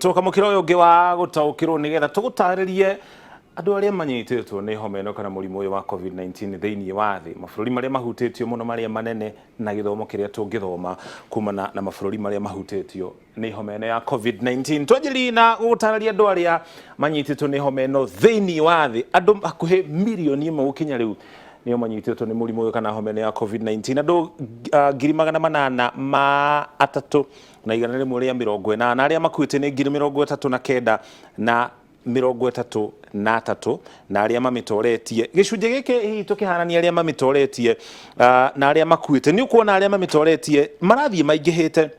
gutoka mukiro uyu ungi wa gutaukirwo nigetha tugutaririe andu aria manyititwo ni homa ino kana murimu uyu wa COVID-19 thiini wa thi mabũrũri maria mahutĩtio muno maria manene na githomo kiria tungithoma kumana na mabũrũri maria mahutĩtio ni homa ino ya COVID-19 twanjĩrĩrie na gũgũtarĩria andu aria manyititwo ni homa ino thiini wa thi andu hakuhi milioni imwe gukinya riu nio manyititwo ni murimu uyu kana homa ino ya COVID-19 andu 803 na igana rimwe ria 80 aria makuite ni 39 na 33 na aria mamitoretie gicunje giki hihi tukihanania aria mamitoretie na aria makuite ni ukuona aria mamitoretie marathie maingihite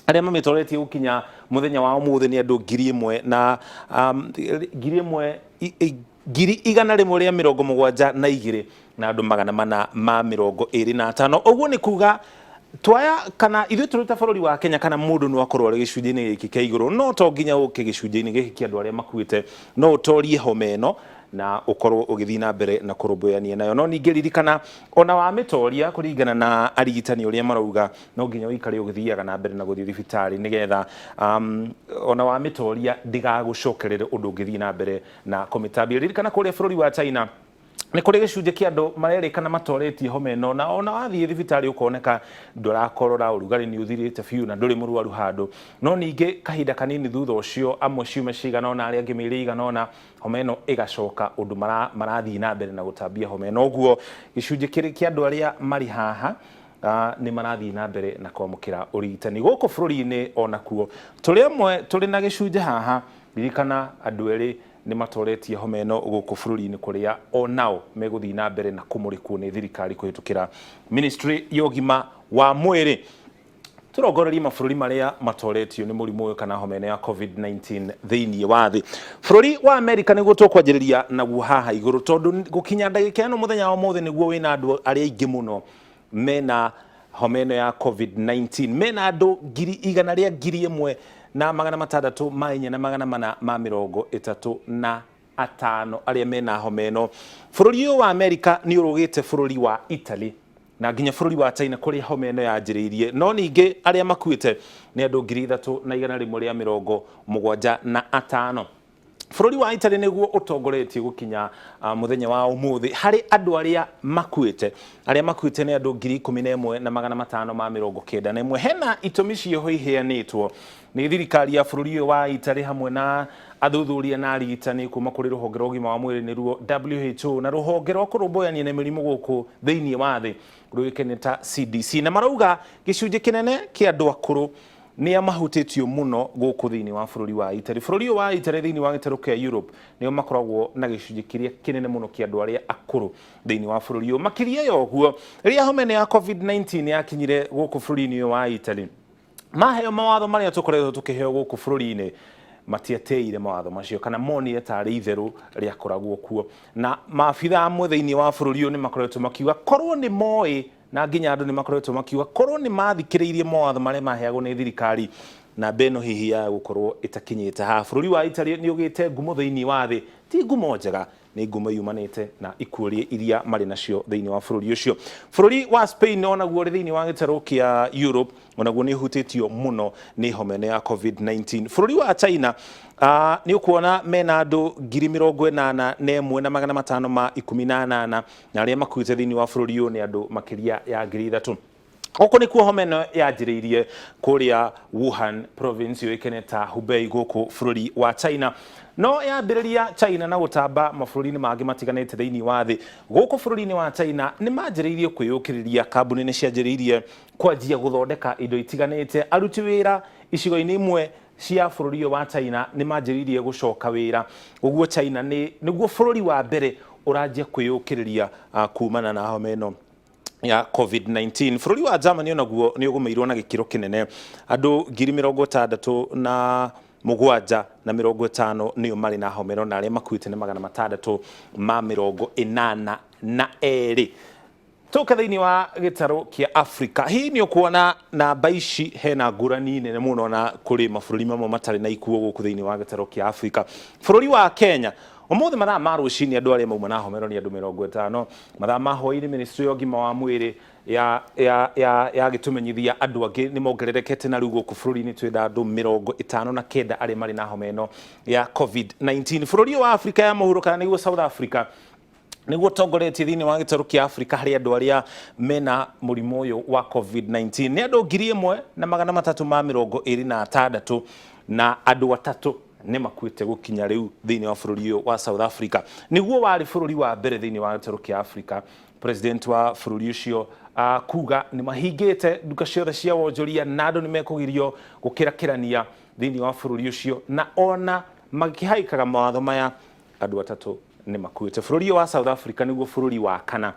aria mamitoretie gukinya muthenya wa umuthi ni andu 1000 na 172 na andu 425 uguo ni kuga twaya kana ithu turuta bũrũri wa Kenya kana mundu no akorwo ari gicunjĩ-inĩ gĩkĩ kĩa igũrũ no to nginya ũke gicunjĩ-inĩ gĩkĩ kĩa andũ arĩa makuĩte no ũtorie homa ĩno na ũkorwo ũgĩthiĩ na mbere na kũrũmbũyania nayo no ningĩ ririkana ona wa mĩtoria kũringana na arigitani ũrĩa marauga no nginya ũikare ũgĩthiaga na mbere na gũthiĩ thibitarĩ nĩgetha ona wa mĩtoria ndigagũcokerere ũndũ ũngĩthiĩ na mbere na kũmĩtambia ririkana kũrĩa bũrũri wa China ni kuri gicunje kia andu marerikana matoretie homa ino na ona wathie thibitari ukoneka ndurakorora urugari ni uthirite fiu na nduri murwaru handu no ninge kahinda kanini thutha ucio amwe ciume cigana ona aria ngimiri igana ona homa ino igacoka undu marathii na mbere na gutambia homa ino uguo gicunje kiri kia andu aria mari haha ni marathii na mbere na kwamukira urigitani guku bururi-ini ona kuo turi amwe turi na gicunje haha ririkana andu eri ni matoretie homa ino guku bururi-ini kuria onao meguthii na mbere na kumurikwo ni thirikari kuhitukira ministry ya ugima wa mwiri turongorerie mabũrũri maria matoretio ni murimu uyu kana homa ino ya COVID-19 thiini wa thi bũrũri wa America niguo tukwanjĩrĩria naguo haha igũrũ tondu gukinya ndagĩka ĩno muthenya wa mũthĩ niguo wina andu aria aingĩ muno mena homa ino ya COVID-19 mena andu 100,000 na 600 na 435 aria mena homa ino bũrũri uyu wa America ni urugite bũrũri wa Italy na nginya bũrũri wa China kuria homa ino yanjĩrĩirie no ninge aria makuite ni andu 3,175 bũrũri wa Italy niguo utongoretie gukinya muthenya wa umuthi hari andu aria makuite ni andu 11,591 hena itũmi cio iheanĩtwo ni thirikari ya bũrũri uyu wa Italy hamwe na athuthuria na arigitani kuma kuri ruhonge rwa ugima wa mwiri niruo WHO na ruhonge rwa kurumbuyania na mirimu guku thiini wa thi ruikene ta CDC na marauga gicunje kinene kia andu akuru ni amahutitio muno guku thiini wa bũrũri wa Italy bũrũri wa Italy thiini wa gĩtarũ kia Europe nio makoragwo na gicunje kiria kinene muno kia andu aria akuru thiini wa bũrũri uyu makiria yoguo riria homa ya COVID-19 yakinyire guku bũrũri-ini wa Italy maheo mawatho maria tukoretwo tukiheo guku bũrũri-ini matiateire mawatho macio kana monire tari itheru ria koragwo kuo na maabitha amwe thiini wa bũrũri uyu ni makoretwo makiuga korwo ni moi na nginya andu ni makoretwo makiuga korwo ni mathikiriirie mawatho maria maheagwo ni thirikari na beno hihi ya gukorwo itakinyite ha bũrũri wa Italy ni ugite ngumo thiini wa thi ti ngumo njega ni ngumo yumanite na ikuria iria mari nacio thiini wa bũrũri ucio bũrũri wa Spain onaguo ri thiini wa gĩtarũ kia Europe onaguo ni hutitio muno ni homa ino ya COVID-19 bũrũri wa China ni ukuona mena andu 81,518 na aria makuite thiini wa bũrũri uyu ni andu makiria ya 3,000 Oko ni kuo homa ino yanjĩrĩirie kuria Wuhan province yoikene ta Hubei guku bũrũri wa China no yambĩrĩria China na gũtamba mabũrũri-inĩ mangĩ matiganĩte thĩinĩ wa thĩ guku bũrũri-inĩ wa China nĩ manjĩrĩirie kwĩyũkĩrĩria kambuni nĩ cianjĩrĩirie kwanjia gũthondeka indo itiganĩte aruti wĩra icigo-inĩ imwe cia bũrũri wa China nĩ manjĩrĩirie gũcoka wĩra ũguo China nĩguo bũrũri wa mbere ũranjia kwĩyũkĩrĩria kumana na homa ĩno ya COVID-19 bũrũri wa Germany onaguo ni ũgũmĩirwo na gĩkĩro kĩnene andũ 67,050 nĩo marĩ na homa ĩno na arĩa makuĩte nĩ 682 tuka thĩinĩ wa gĩtarũ kia Africa hii ni ukuona namba ici hena ngũrani nene mũno na kũrĩ mabũrũri mamwe matarĩ na ikuũ gũkũ thĩinĩ wa gĩtarũ kia Africa bũrũri wa Kenya Umuthi mathaa ma rucini andu aria mauma na homero ni andu 50 mathaa ma hwaini ministry ya ũgima wa mwĩrĩ ya gitumenyithia andu angi ni mongererekete na riu guku bururi-ini twina andu 59 aria mari na homa ino ya COVID-19 bururi wa Afrika ya mũhuro kana niguo South Africa niguo tongoretie thiini wa gitaru kia Afrika hari andu aria mena murimu uyu wa COVID-19 ni andu 1326 na andu 3 ni makuite gukinya riu thiini wa bururi uyu wa South Africa niguo wari bururi wa mbere thiini wa gitaru kia Afrika. President wa bururi ucio kuga ni mahingite nduka ciothe cia wonjoria na andu ni mekugirio gukirakirania thiini wa bururi ucio na ona magihaikaga mawatho maya andu 3 ni makuite. Bururi wa South Africa niguo bururi wa kana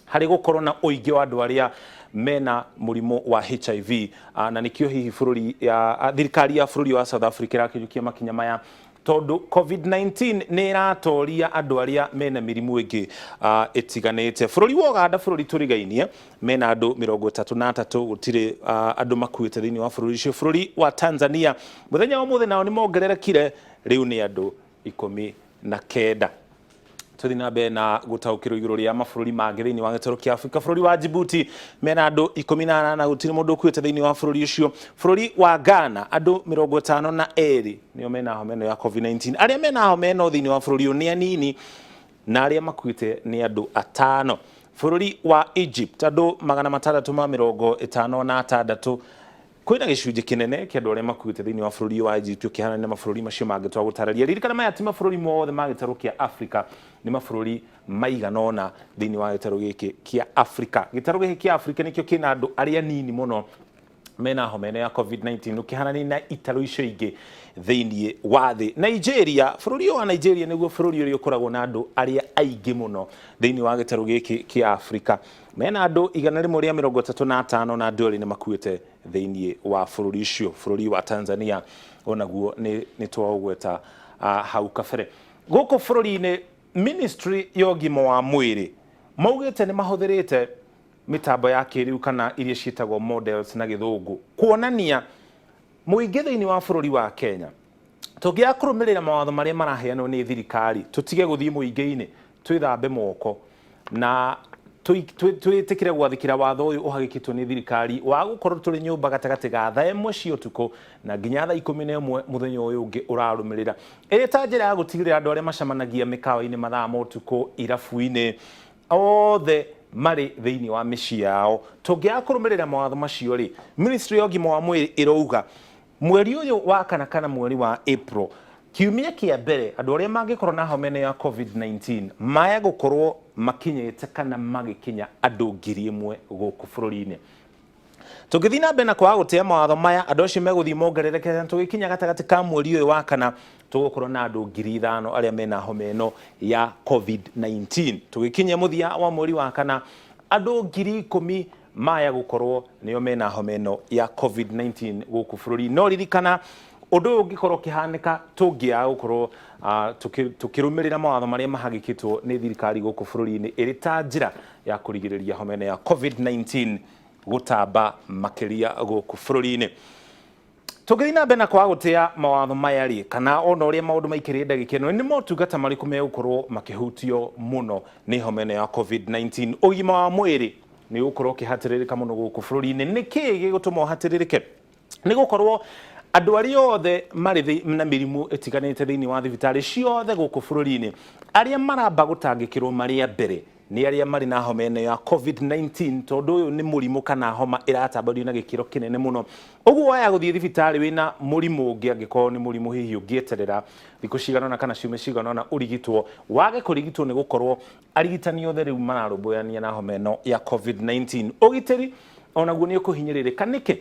hari gukorwo na uingi wa andu aria mena murimu wa HIV na nikio hihi bururi ya thirikari ya bururi wa South Africa irakinyukia makinya maya tondu COVID-19 ni iratoria andu aria mena mirimu ingi itiganite. Bururi wa Uganda bururi turigainie mena andu 33 gutire andu makuite thiini wa bururi ucio. Bururi wa Tanzania muthenya wa muthe nao ni mongererekire riu ni andu 19. Tuthi na mbere na gutaukirwo iguru ria mabururi mangi thiini wa gitaru kia Afrika. Bururi wa Djibouti mena andu 18 na gutire mundu ukuite thiini wa bururi ucio. Bururi wa Ghana andu 52 nio mena homa ino ya COVID-19 aria mena homa ino thiini wa bururi ni anini na aria makuite ni andu 5. Bururi wa Egypt andu 656 kwina gicunji kinene kia andu aria makuite thiini wa bururi wa Egypt ukihana na mabururi macio mangi twa gutararia ririkana maya ti mabururi mothe ma gitaru kia Afrika ni mabururi maiganona thiini wa gitaru giki kia Afrika. Gitaru giki kia Afrika nikio kina andu aria nini muno mena homa ino ya COVID-19 ukihana ni na itaru icio ingi thiini wa thi. Nigeria bururi wa Nigeria niguo bururi uria ukoragwo na andu aria aingi muno thiini wa gitaru giki kia Afrika mena andu 135 na andu ari ni makuite thiini wa bururi ucio. Bururi wa Tanzania onaguo ni twogweta hau kabere guku bururi-ini ministry ya ũgima wa mwĩrĩ maugite ni mahuthirite mitambo ya kiriu kana iria ciitagwo models na githungu kuonania muingi thiini wa bururi wa Kenya tugia kurumirira mawatho maria maraheanwo ni thirikari tutige guthii muingi-ini twithambe moko na twitikire gwathikira watho uyu uhagikitwo ni thirikari wa gukorwo turi nyumba gatagati ga thaa 1 cia utuku na nginya thaa 11 muthenya uyu ungi urarumirira iri ta njira ya gutigirira andu aria macamanagia mikawa-ini mathaa ma utuku irabu-ini othe mari thiini wa micii yao tungia kurumirira mawatho macio ri ministry ya ũgima wa mwĩrĩ irauga mweri uyu wa kana mweri wa April kiumia kia mbere andu aria mangikorwo na homa ino ya COVID-19 maya gukorwo makinyite kana magikinya andu 1000 guku bururi-ini. Tugithi na mbere na kwa gutia mawatho maya andu acio meguthii mongererekete tugikinya gatagati ka mweri uyu wa kana tugukorwo na andu 5000 aria mena homa ino ya COVID-19. Tugikinya muthia wa mweri wa kana andu 10,000 maya gukorwo nio mena homa ino ya COVID-19 guku bururi. No ririkana undu ungikorwo kihanika tungia gukorwo tukirumirira mawatho maria mahagikitwo ni thirikari guku bururi-ini iri ta njira ya kurigiriria homa ino ya COVID-19 gutamba makiria guku bururi-ini. Tugithi na mbere na kwa gutia mawatho maya ri kana ona uria maundu maikirire ndagika ino ni motungata mariku megukorwo makihutio muno ni homa ino ya COVID-19. Ũgima wa mwĩrĩ ni ukorwo kihatiririka muno guku bururi-ini. Niki gigutuma uhatiririke ni gukorwo andu aria othe mari na mirimu itiganite thiini wa thibitari ciothe guku bururi-ini aria maramba gutangikirwo maria mbere ni aria mari na homa ino ya COVID-19 tondu uyu ni murimu kana homa iratambanio na gikiro kinene muno. Uguo waya guthii thibitari wina murimu ungi angikorwo ni murimu hihi ungieterera thiku ciganona kana ciumia ciganona urigitwo wage kurigitwo ni gukorwo arigitani othe riu mararumbuirania na homa ino ya COVID-19. Ugitiri onaguo ni ukuhinyiririka niki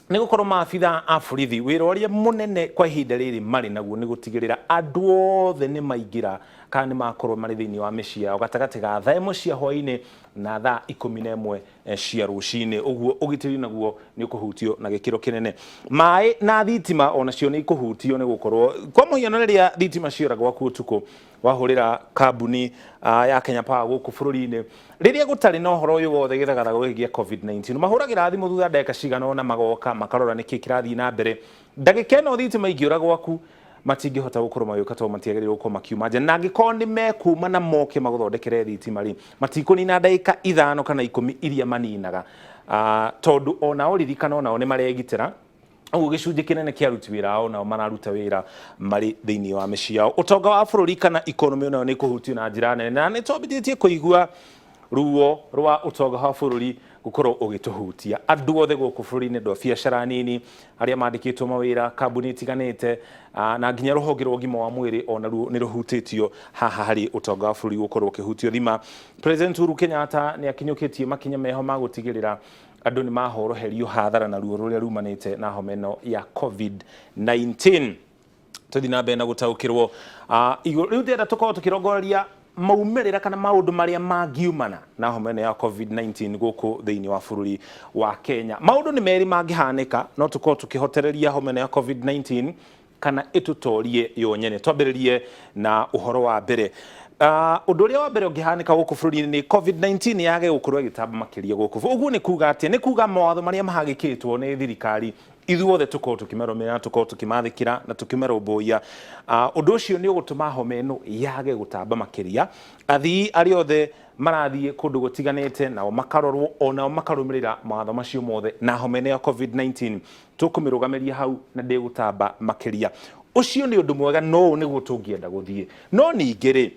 ni gukorwo maabitha a borithi wira uria munene kwa ihinda riri mari naguo ni gutigirira andu othe ni maingira kana ni makorwo mari thiini wa micii yao gatagati ga thaa 1 cia hwaini na thaa 11 cia rucini. Uguo ugitiri naguo ni kuhutio na gikiro kinene. Mai na thitima onacio ni kuhutio ni gukorwo kwa muhiano riria thitima ciora gwaku utuku wahurira kambuni ya Kenya Power guku bururi-ini riria gutari na uhoro uyu wothe githagatha gugigia COVID-19 mahuragira thimu thutha ndagika cigana ona magoka makarora niki kirathii na mbere ndagika ino thitima ingiura gwaku matingihota gukorwo magĩũka to matiagĩrĩirwo gũkorwo makiuma nja, na angĩkorwo nĩ mekuma na moke magũthondekere thitima rĩ, matikũnina ndagĩka 5 kana 10 iria maninaga, tondu onao ririkana onao nĩ maregitĩra. Ũguo gĩcunjĩ kĩnene kĩa aruti wĩra ao nao mararuta wĩra marĩ thĩinĩ wa mĩciĩ yao. Ũtonga wa bũrũri kana ikonomi onayo nĩ kũhutio na njĩra nene, na nĩ twambĩrĩtie kũigua ruo rwa ũtonga wa bũrũri gukorwo ũgĩtũhutia. Andũ othe gũkũ bũrũri-inĩ, andũ a biacara nini, arĩa mandĩkĩtwo mawĩra kambuni itiganĩte, na nginya rũhonge rwa ũgima wa mwĩrĩ onaruo nĩ rũhutĩtio haha harĩ ũtonga wa bũrũri gũkorwo ũkĩhutio thima. President Uhuru Kenyatta nĩ akinyũkĩtie makinya meho ma gũtigĩrĩra andũ nĩ mahoroherio hathara na ruo rũrĩa rumanĩte na homa ĩno ya COVID-19. Tũthiĩ na mbere na gũtaũkĩrwo rĩu ndĩrenda tũkorwo tũkĩrongoreria maumĩrĩra kana maũndũ marĩa mangiumana na homa ĩno ya COVID-19 gũkũ thĩinĩ wa bũrũri wa Kenya. Maũndũ nĩ merĩ mangĩhanĩka, no tũkorwo tũkĩhotereria homa ĩno ya COVID-19 kana ĩtũtorie yo nyene. Twambĩrĩrie na ũhoro wa mbere. Ũndũ ũrĩa wa mbere ũngĩhanĩka gũkũ bũrũri-inĩ nĩ COVID-19 yage gũkorwo ĩgĩtamba makĩria gũkũ. Ũguo nĩ kuga atĩ, nĩ kuga mawatho marĩa mahagĩkĩtwo nĩ thirikari ithuothe tũkorwo tũkĩmarũmĩrĩra, tũkorwo tũkĩmathĩkĩra na tũkĩmarũmbũiya. Ũndũ ũcio nĩ ũgũtũma homa ĩno yage gũtamba makĩria. Athii arĩa othe marathiĩ kũndũ gũtiganĩte nao makarorwo, onao makarũmĩrĩra mawatho macio mothe, na homa ĩno ya COVID-19 tũkũmĩrũgamĩria hau na ndĩgũtamba makĩria. Ũcio nĩ ũndũ mwega, no nĩguo tũngĩenda gũthiĩ. No ningĩ rĩ,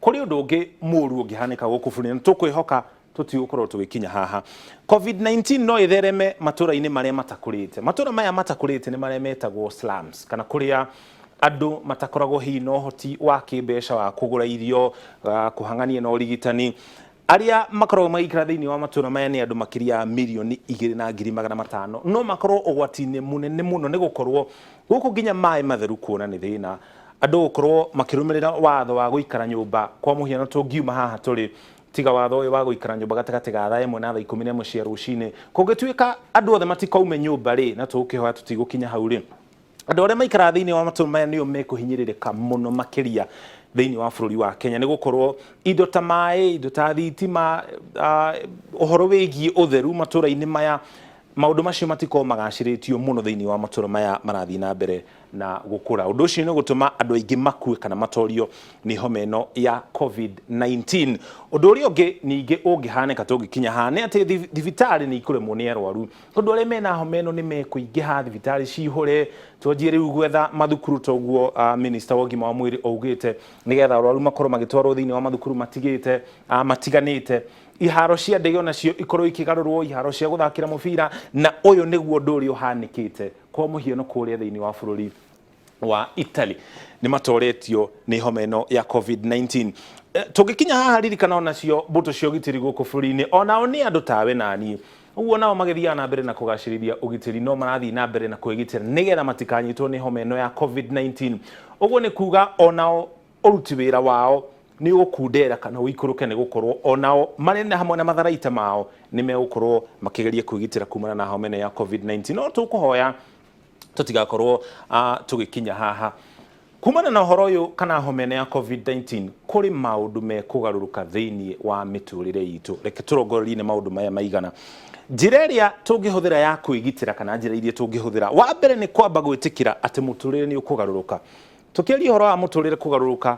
kũrĩ ũndũ ũngĩ mũũru ũngĩhanĩka gũkũ bũrũri-inĩ, tũkwĩhoka tũtigũkorwo tũgĩkinya haha. COVID-19 no ĩthereme matũra-inĩ marĩa matakũrĩte. Matũra maya matakũrĩte nĩ marĩa metagwo slums, kana kũrĩa andũ matakoragwo hihi na ũhoti wa kĩmbeca wa kũgũra irio, kũhang'ania na ũrigitani. Arĩa makoragwo magĩikara thĩinĩ wa matũra maya nĩ andũ makĩria milioni 2.5 no makorwo ũgwati-inĩ mũnene mũno nĩ gũkorwo gũkũ nginya maĩ matheru kuona nĩ thĩna. Andũ gũkorwo makĩrũmĩrĩra watho wa gũikara nyũmba, kwa mũhiano tũngiuma haha tũrĩ, tiga watho ũyũ wa gũikara nyũmba gatagatĩ ga thaa 1 na thaa 11 cia rũcinĩ, kũngĩtuĩka andũ othe matikaume nyũmba rĩ, na tũgũkĩhoya tũtigũkinya hau rĩ, andũ arĩa maikara thĩinĩ wa matũra maya nĩo mekũhinyĩrĩrĩka mũno makĩria thĩinĩ wa bũrũri wa Kenya, nĩ gũkorwo indo ta maĩ, indo ta thitima, ũhoro wĩgiĩ ũtheru matũra-inĩ maya, maũndũ macio matikorwo magacĩrĩtio mũno thĩinĩ wa matũra maya marathiĩ na mbere na gũkũra. Ũndũ ũcio nĩ gũtũma andũ aingĩ makue kana matorio nĩ homa ĩno ya COVID-19. Ũndũ ũrĩa ũngĩ ningĩ ũngĩhanĩka tũngĩkinya haha nĩ atĩ thibitarĩ nĩ ikũremwo nĩ arwaru. Tondũ arĩa mena homa ĩno nĩ mekũingĩha, thibitarĩ cihũre, twanjie rĩu gwetha mathukuru ta ũguo minister wa ũgima wa mwĩrĩ augĩte, nĩgetha arwaru makorwo magĩtwarwo thĩinĩ wa mathukuru matiganĩte. Iharo cia ndege onacio ikorwo ikigarũrwo, iharo cia gũthakĩra mũbira, na ũyũ nĩguo ũndũ ũrĩa ũhanĩkĩte kwa mũhiano kũrĩa thĩinĩ wa bũrũri wa Italy, nĩ matoretio nĩ homa ĩno ya COVID-19. Tũngĩkinya haha ririkana onacio mbũtũ cia ũgitĩri gũkũ bũrũri-inĩ, onao nĩ andũ tawe na niĩ. Ũguo nao magĩthiaga na mbere na kũgacĩrithia ũgitĩri, no marathiĩ na mbere na kwĩgitĩra nĩgetha matikanyitwo nĩ homa ĩno ya COVID-19. Ũguo nĩ kuga onao ũruti wĩra wao nĩ ũkundera kana ũikũrũke, nĩ gũkorwo onao marĩ na hamwe na matharaita mao nĩ megũkorwo makĩgeria kwĩgitĩra kumana na homa ĩno ya COVID-19. No tũkũhoya tũtigakorwo tũgĩkinya haha kumana na ũhoro ũyũ kana homa ĩno ya COVID-19. Kũrĩ maũndũ mekũgarũrũka thĩinĩ wa mĩtũrĩre itũ. Reke tũrongorerie maũndũ maya maigana. Njĩra ĩrĩa tũngĩhũthĩra ya kwĩgitĩra kana njĩra iria tũngĩhũthĩra, wa mbere nĩ kwamba gwĩtĩkĩra atĩ mũtũrĩre nĩ ũkũgarũrũka. Tũkĩaria ũhoro wa mũtũrĩre kũgarũrũka,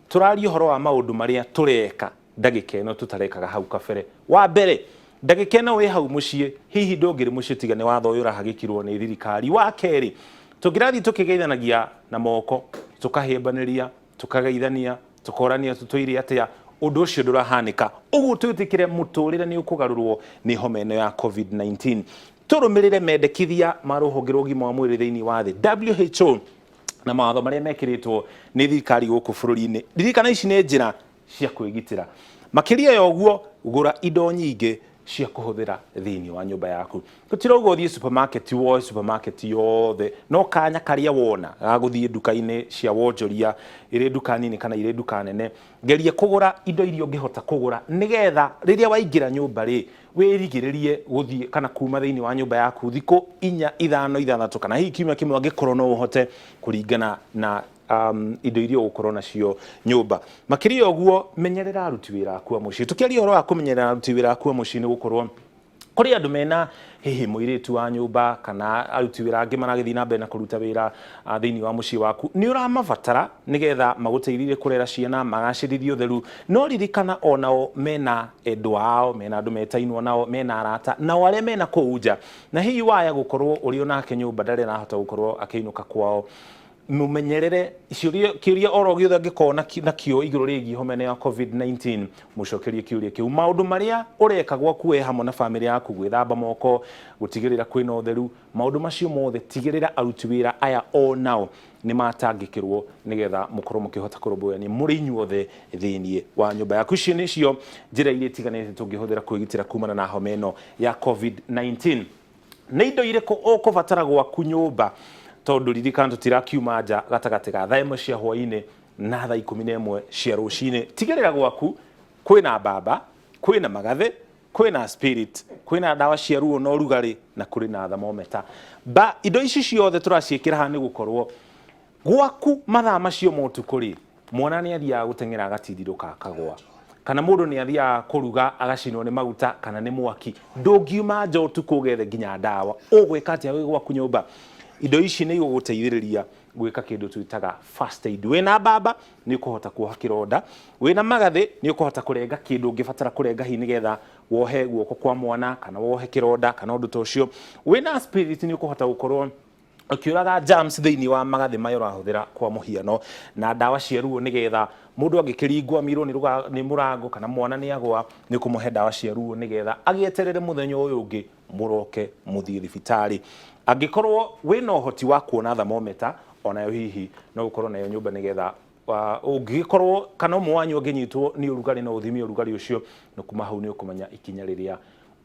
tũraria ũhoro wa maũndũ marĩa tũreka ndagĩka ĩno tũtarekaga hau kabere. Wa mbere, ndagĩka ĩno wĩ hau mũciĩ, hihi ndũngĩrĩ mũciĩ tiga nĩ watho ũyũ ũrahagĩkirwo nĩ thirikari. Wa kerĩ, tũngĩrathiĩ tũkĩgeithanagia na moko, tũkahĩmbanĩria, tũkageithania, tũkorania tũtũire atĩa, ũndũ ũcio ndũrahanĩka. Ũguo twĩtĩkĩre mũtũrĩre nĩ ũkũgarũrwo nĩ homa ĩno ya COVID-19. Tũrũmĩrĩre mendekithia ma rũhonge rwa ũgima wa mwĩrĩ thĩinĩ wa thĩ, WHO, na mawatho marĩa mekĩrĩtwo nĩ thirikari gũkũ bũrũri-inĩ. Ririkana ici nĩ njĩra cia kwĩgitĩra. Makĩria ya ũguo, gũra indo nyingĩ cia kũhũthĩra thĩinĩ wa nyũmba yaku. Tũtirauga ũthiĩ supermarket woe supermarket yothe, no kanya karĩa wona gagũthiĩ nduka-inĩ cia wonjoria, irĩ nduka nini kana irĩ nduka nene, geria kũgũra indo iria ũngĩhota kũgũra, nĩgetha rĩrĩa waingĩra nyũmba rĩ, wĩrigĩrĩrie gũthiĩ kana kuma thĩinĩ wa nyũmba yaku thikũ 4, 5, 6 kana hihi kiumia kĩmwe angĩkorwo no ũhote, kũringana na indo iria ũgũkorwo nacio nyũmba. Makĩria ũguo, menyerera aruti wĩra aku a mũciĩ. Tũkĩaria ũhoro wa kũmenyerera aruti wĩra aku a mũciĩ nĩ gũkorwo kuri andu mena hihi muiritu wa nyumba kana aruti wira angi maragithii na mbere na kuruta wira thiini wa mucii waku ni uramabatara nigetha maguteithire kurera ciana magacirithie utheru no ririkana onao mena endwa ao mena andu metainwo nao mena arata na aria mena kuu nja na hihi waya gukorwo uri onake nyumba ndari arahota gukorwo akiinuka kwao mumenyerere kiuria oro giothe angikona nakio iguru rigi homene ya COVID-19 mucokerie kiuria kiu maundu maria ureka gwaku we hamwe na family yaku gwithamba moko gutigirira kwina utheru maundu macio mothe tigirira aruti wira aya o nao ni matangikirwo nigetha mukorwo mukihota kurumbuani muri inyuothe thiini wa nyumba yaku icio nicio njira iria tiganite tungihuthira kwigitira kumana na homa ino ya COVID-19 ni indo iriku ukubatara gwaku nyumba tondu ririkana tutirakiuma nja gatagati ga thaa imwe cia hwaini na thaa 11 cia rucini tigirira gwaku kwina mbamba kwina magathe kwina spirit kwina dawa cia ruo no rugari na kuri na thermometer indo ici ciothe turaciikira ha ni gukorwo gwaku mathaa macio motukuri mwana ni athia gutengera agatindiruka akagwa kana mundu ni athia kuruga agacinwo ni maguta kana ni mwaki ndungiuma nja utuku gethe nginya dawa ugwika atia gwaku nyumba indo ici ni iguguteithiriria gwika kindu twitaga first aid wina mbamba ni ukuhota kuoha kironda wina magathe ni ukuhota kurenga kindu ungibatara kurenga hi nigetha wohe guoko kwa mwana kana wohe kironda kana undu tocio wina spirit ni ukuhota gukorwo ukiuraga germs thiini wa magathe mayo rahuthira kwa muhiano na dawa cia ruo nigetha mundu angikiringwa mirwo ni murango kana mwana ni agwa ni kumuhe dawa cia ruo nigetha agieterere muthenya uyu ungi muroke muthii thibitari angikorwo wina uhoti wa kuona thermometer onayo hihi no gukorwo nayo nyumba nigetha ungikorwo kana mwanyu nginyitwo ni urugari no uthimi urugari ucio no kuma hau ni ukumenya ikinya riria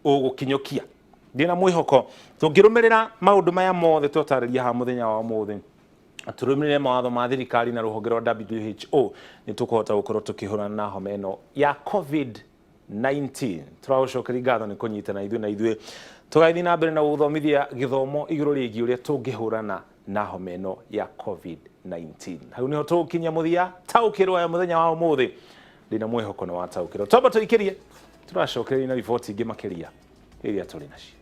ugukinyokia ndina mwihoko tungirumirira maundu maya mothe twatariria ha muthenya wa muthi turumirire mawatho ma thirikari na ruhonge rwa WHO ni tukuhota gukorwo tukihurana na homa ino ya COVID-19 turagucokeria ngatho ni kunyitana ithuĩ tugaithii na mbere na guthomithia githomo iguru rigi uria tungihurana na homa ino ya COVID-19 hau niho tukinya muthia taukirwo ya muthenya wa umuthi ndina mwihoko ni wataukirwo twamba tuikirie turacokeria na riboti ingi makiria iria turi nacio.